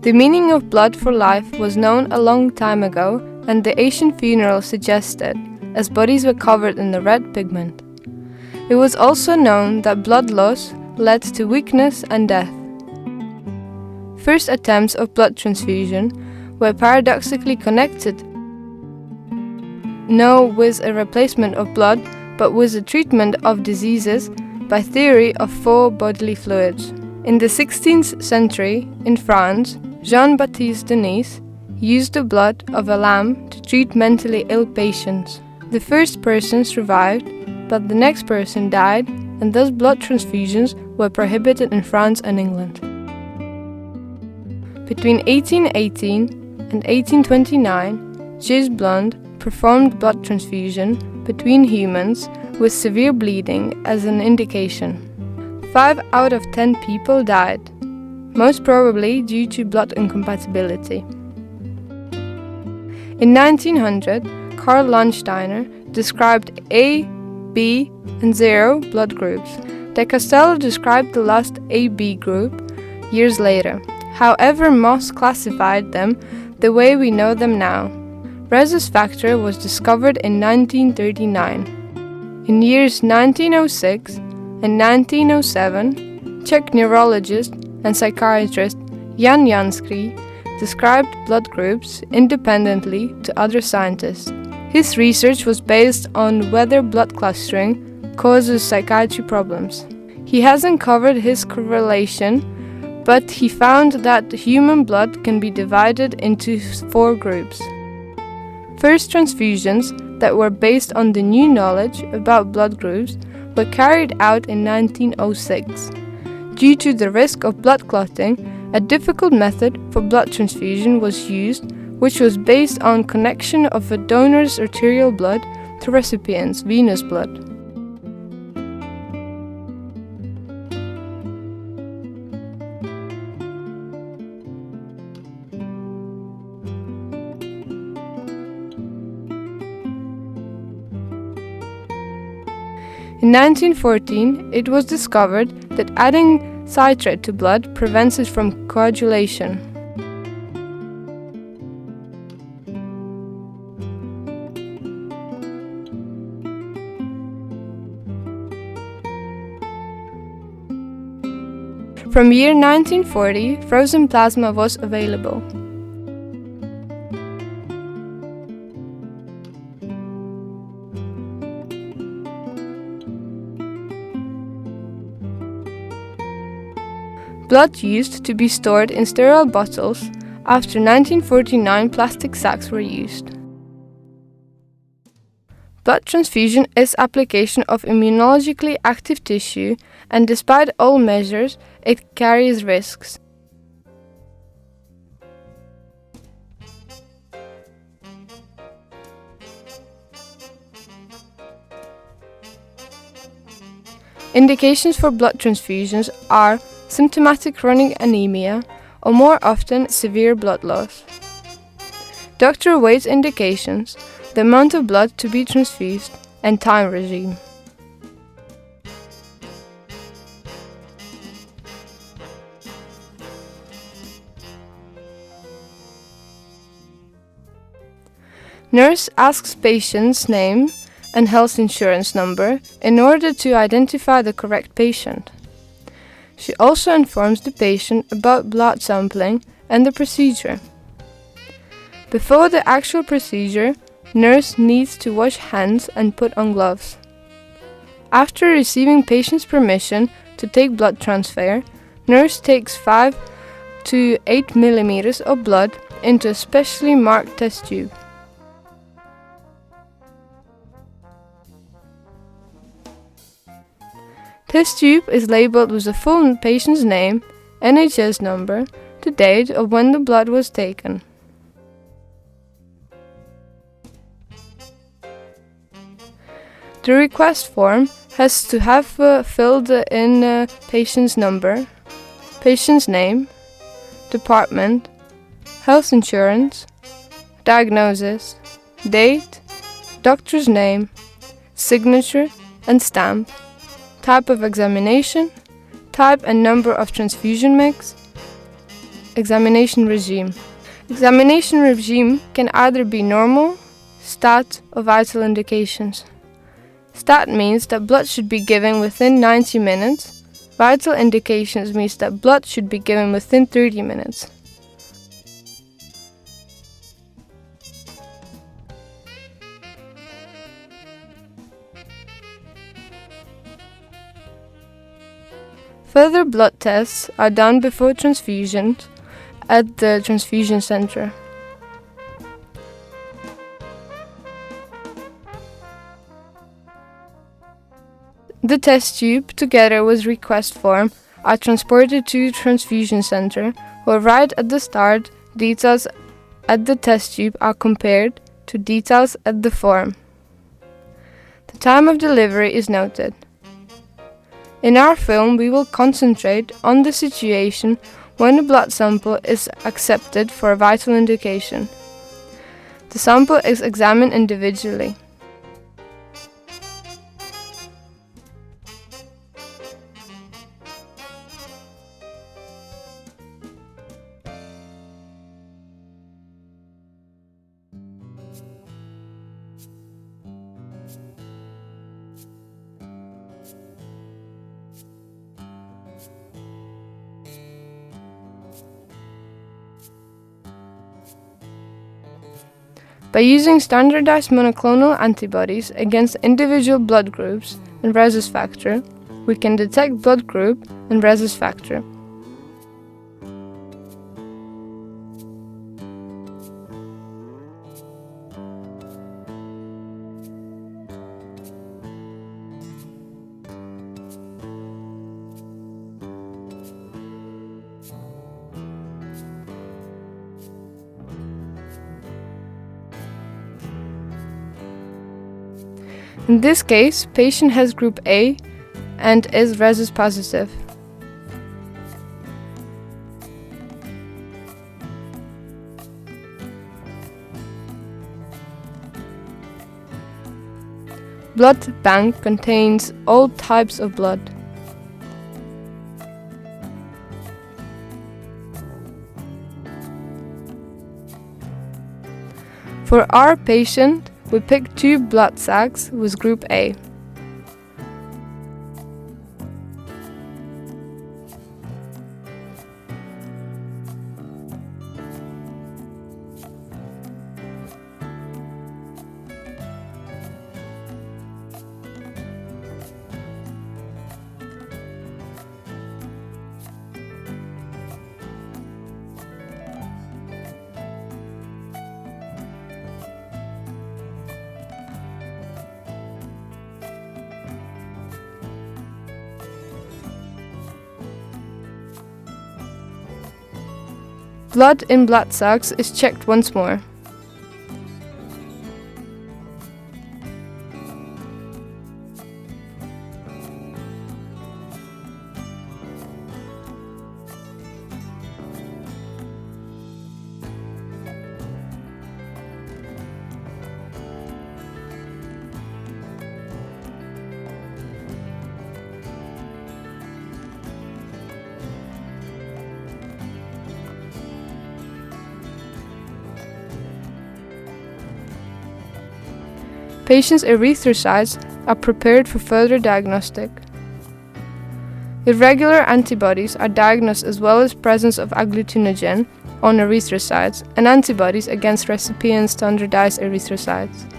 The meaning of blood for life was known a long time ago, and the ancient funeral suggested, as bodies were covered in the red pigment. It was also known that blood loss led to weakness and death. First attempts of blood transfusion were paradoxically connected, not with a replacement of blood, but with the treatment of diseases by theory of four bodily fluids. In the 16th century, in France, Jean-Baptiste Denis used the blood of a lamb to treat mentally ill patients. The first person survived, but the next person died, and thus blood transfusions were prohibited in France and England. Between 1818 and 1829, Gilles Blond performed blood transfusion between humans with severe bleeding as an indication. 5 out of 10 people died, most probably due to blood incompatibility. In 1900, Karl Landsteiner described A, B, and 0 blood groups. De Castello described the last AB group years later. However, Moss classified them the way we know them now. Rhesus factor was discovered in 1939. In years 1906 and 1907, Czech neurologist and psychiatrist Jan Janský described blood groups independently to other scientists. His research was based on whether blood clustering causes psychiatry problems. He hasn't covered his correlation, but he found that human blood can be divided into 4 groups. First transfusions that were based on the new knowledge about blood groups were carried out in 1906. Due to the risk of blood clotting, a difficult method for blood transfusion was used, which was based on connection of a donor's arterial blood to recipient's venous blood. In 1914, it was discovered that adding citrate to blood prevents it from coagulation. From year 1940, frozen plasma was available. Blood used to be stored in sterile bottles. After 1949, plastic sacks were used. Blood transfusion is application of immunologically active tissue, and despite all measures, it carries risks. Indications for blood transfusions are symptomatic chronic anemia, or more often severe blood loss. Doctor weights indications, the amount of blood to be transfused, and time regime. Nurse asks patient's name and health insurance number in order to identify the correct patient. She also informs the patient about blood sampling and the procedure. Before the actual procedure, nurse needs to wash hands and put on gloves. After receiving patient's permission to take blood transfer, nurse takes 5 to 8 mm of blood into a specially marked test tube. Test tube is labeled with the full patient's name, NHS number, the date of when the blood was taken. The request form has to have filled in patient's number, patient's name, department, health insurance, diagnosis, date, doctor's name, signature and stamp, type of examination, type and number of transfusion mix, examination regime. Examination regime can either be normal, stat, or vital indications. Stat means that blood should be given within 90 minutes. Vital indications means that blood should be given within 30 minutes. Further blood tests are done before transfusions at the transfusion center. The test tube, together with request form, are transported to the transfusion center, where right at the start, details at the test tube are compared to details at the form. The time of delivery is noted. In our film, we will concentrate on the situation when a blood sample is accepted for a vital indication. The sample is examined individually. By using standardized monoclonal antibodies against individual blood groups and rhesus factor, we can detect blood group and rhesus factor. In this case, patient has group A and is rhesus positive. Blood bank contains all types of blood. For our patient, we picked 2 blood sacs with group A. Blood in blood sacs is checked once more. Patients' erythrocytes are prepared for further diagnostic. Irregular antibodies are diagnosed as well as presence of agglutinogen on erythrocytes and antibodies against recipient standardized erythrocytes.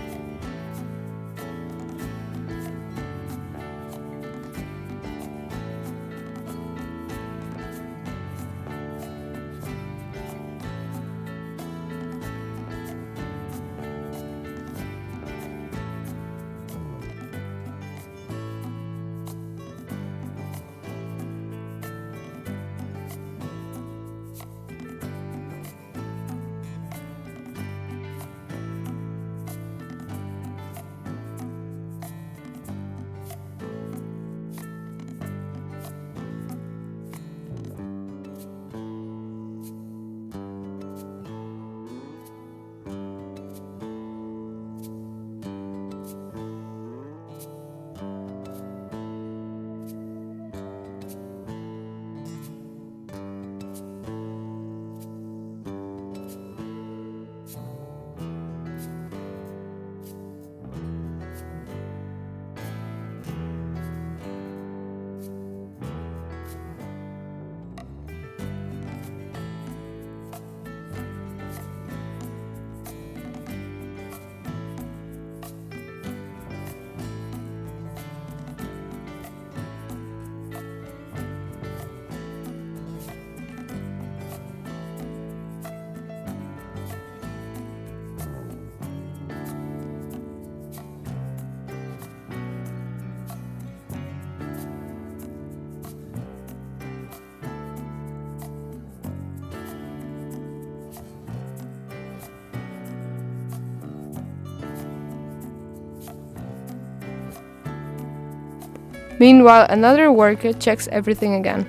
Meanwhile, another worker checks everything again.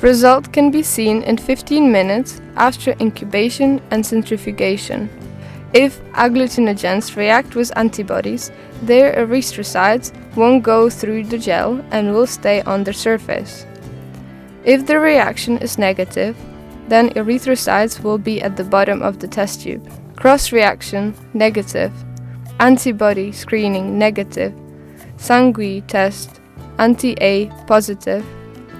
Result can be seen in 15 minutes after incubation and centrifugation. If agglutinogens react with antibodies, their erythrocytes won't go through the gel and will stay on the surface. If the reaction is negative, then erythrocytes will be at the bottom of the test tube. Cross-reaction negative, antibody screening negative, Sangui test anti-A positive,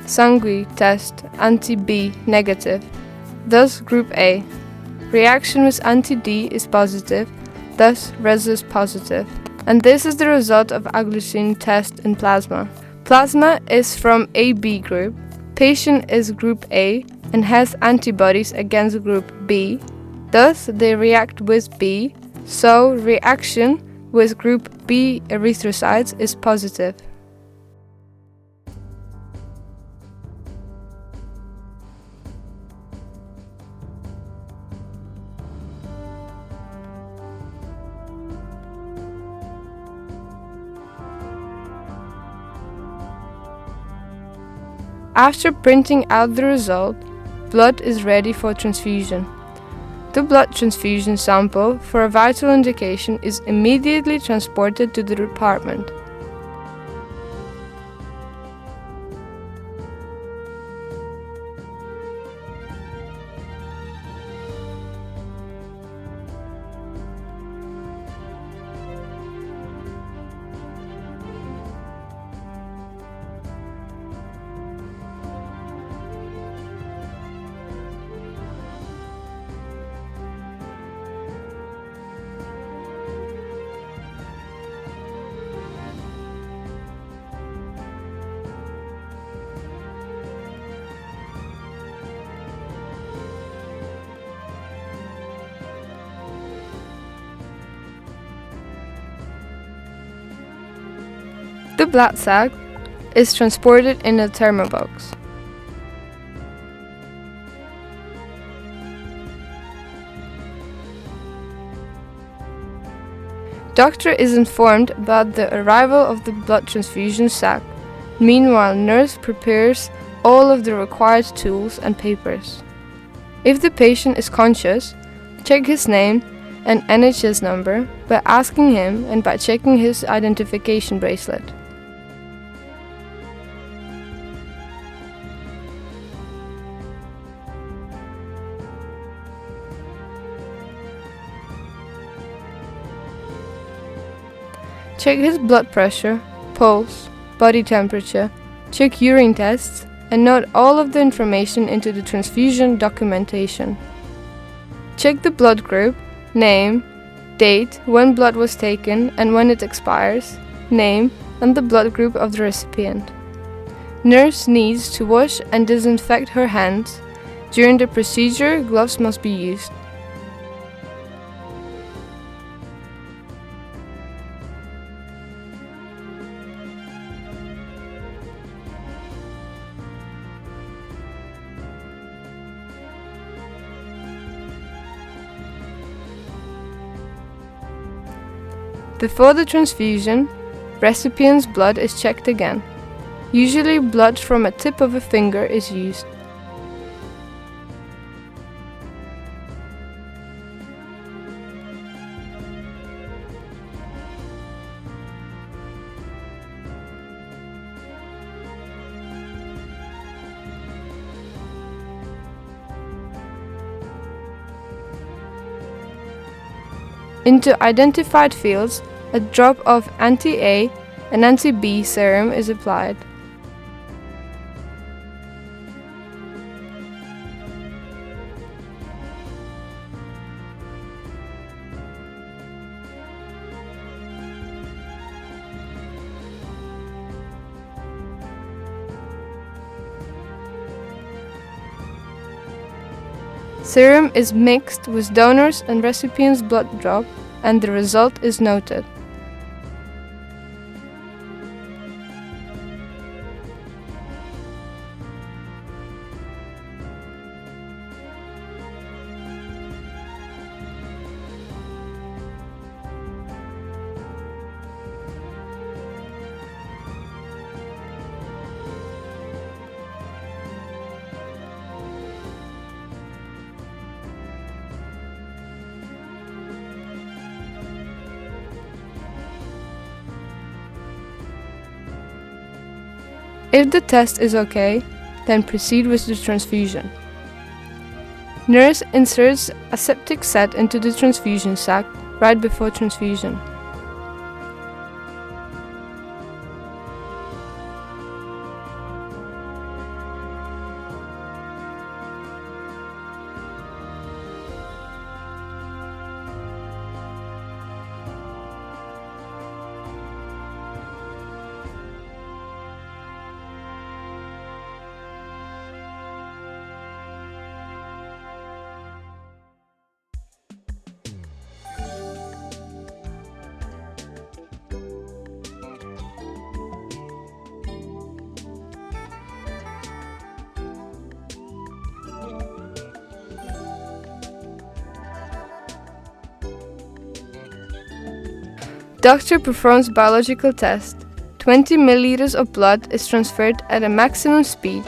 Sangui test anti-B negative, thus group A. Reaction with anti-D is positive, thus rhesus positive. And this is the result of agglutinin test in plasma. Plasma is from AB group, patient is group A and has antibodies against group B, thus they react with B, so reaction with group B erythrocytes is positive. After printing out the result, blood is ready for transfusion. The blood transfusion sample for a vital indication is immediately transported to the department. The blood sac is transported in a thermobox. Doctor is informed about the arrival of the blood transfusion sac. Meanwhile, nurse prepares all of the required tools and papers. If the patient is conscious, check his name and NHS number by asking him and by checking his identification bracelet. Check his blood pressure, pulse, body temperature, check urine tests, and note all of the information into the transfusion documentation. Check the blood group, name, date, when blood was taken and when it expires, name, and the blood group of the recipient. Nurse needs to wash and disinfect her hands. During the procedure, gloves must be used. Before the transfusion, recipient's blood is checked again. Usually blood from a tip of a finger is used. Into identified fields, a drop of anti-A and anti-B serum is applied. Serum is mixed with donor's and recipient's blood drop, and the result is noted. If the test is okay, then proceed with the transfusion. Nurse inserts a septic set into the transfusion sac right before transfusion. Doctor performs biological test. 20 milliliters of blood is transferred at a maximum speed.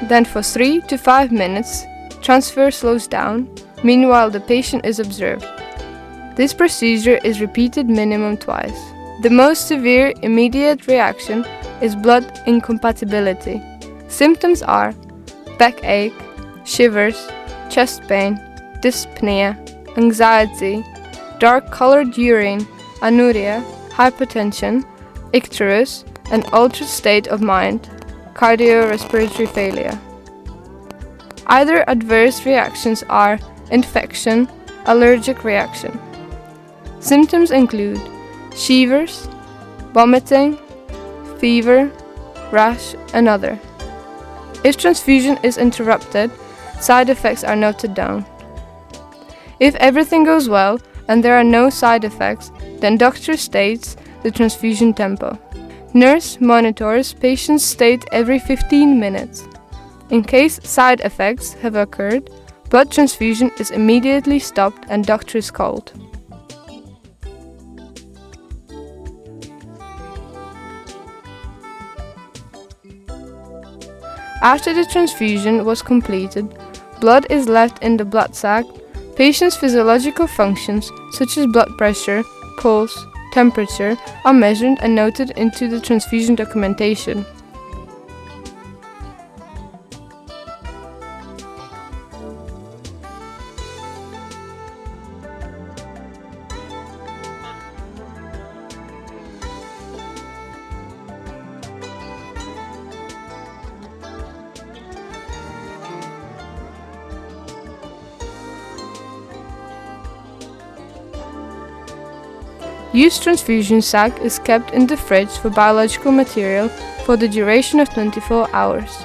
Then for 3 to 5 minutes, transfer slows down. Meanwhile, the patient is observed. This procedure is repeated minimum twice. The most severe immediate reaction is blood incompatibility. Symptoms are backache, shivers, chest pain, dyspnea, anxiety, dark-colored urine, anuria, hypertension, icterus, and altered state of mind, cardiorespiratory failure. Other adverse reactions are infection, allergic reaction. Symptoms include shivers, vomiting, fever, rash, and other. If transfusion is interrupted, side effects are noted down. If everything goes well and there are no side effects, then doctor states the transfusion tempo. Nurse monitors patient's state every 15 minutes. In case side effects have occurred, blood transfusion is immediately stopped and doctor is called. After the transfusion was completed, blood is left in the blood sac. Patient's physiological functions, such as blood pressure, pulse, temperature, are measured and noted into the transfusion documentation. Used transfusion sac is kept in the fridge for biological material for the duration of 24 hours.